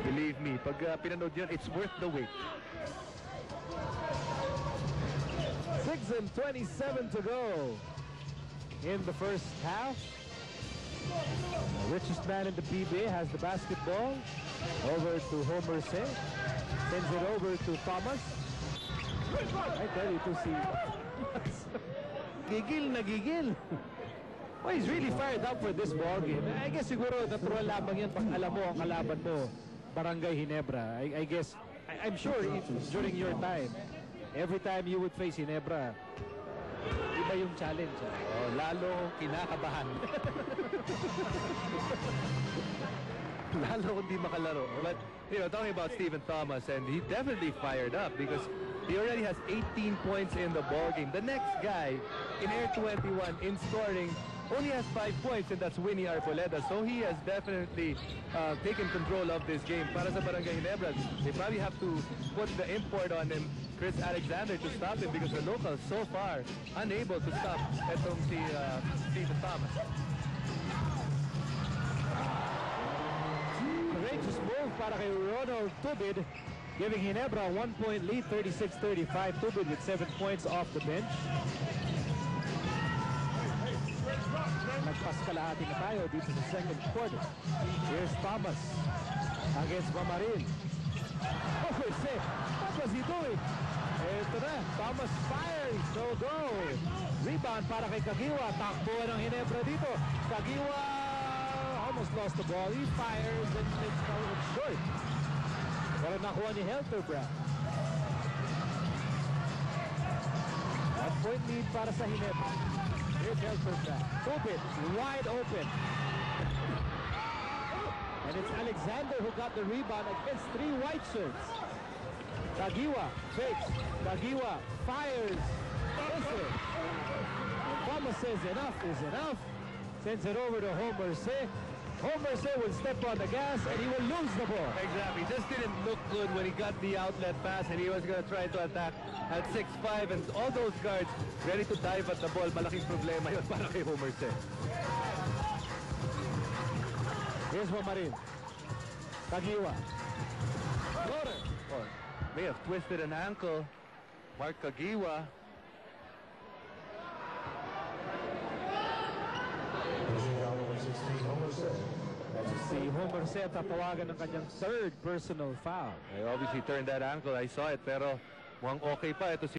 Believe me, pag pinanood yun, it's worth the wait. 6:27 to go in the first half. The richest man in the PBA has the basketball. Over to Homer C. Sends it over to Thomas. I tell you to see. Gigil na gigil. Well, he's really fired up for this ball game. I guess siguro natural lamang yan pag alam mo ang kalaban mo, Barangay Ginebra. I guess, I'm sure during your time, every time you would face Ginebra, iba yung challenge. Oh, lalo kinakabahan. Lalo kung di makalaro. But, you know, talking about Stephen Thomas, and he definitely fired up because he already has 18 points in the ball game. The next guy in Air 21 in scoring only has 5 points, and that's Winnie Arboleda. So he has definitely taken control of this game. Para sa Barangay Ginebra, they probably have to put the import on him, Chris Alexander, to stop him because the locals so far unable to stop etong si Stephen Thomas. Courageous move para kay Ronald Tubid, giving Ginebra a 1-point lead, 36-35. Tubid with 7 points off the bench. Nagpaskalahati na tayo dito sa second quarter. Here's Thomas against Mamaril. Oh, what was he doing? Ito na, Thomas fires, no go. Rebound para kay Kagiwa. Takbuhan ng Ginebra dito. Kagiwa almost lost the ball. He fires and it's short. Pero nakuha ni Helterbrand. 1-point lead para sa Ginebra. Here's Helterbrand. Tubid, wide open. And it's Alexander who got the rebound against 3 white shirts. Kagiwa fakes. Kagiwa fires. Listen. And Thomas says enough is enough. Sends it over to Homer C. Homer C will step on the gas and he will lose the ball. Exactly. Just didn't look good when he got the outlet pass and he was going to try to attack at 6'5", and all those guards ready to dive at the ball. Malaking problema yun para kay Homer C. Here's Mamaril. Kagiwa. Floater. Oh, may have twisted an ankle. Mark Kagiwa. Si Homer C tapawagan ng kanyang 3rd personal foul. I obviously turned that ankle. I saw it, pero mukhang okay pa. Ito si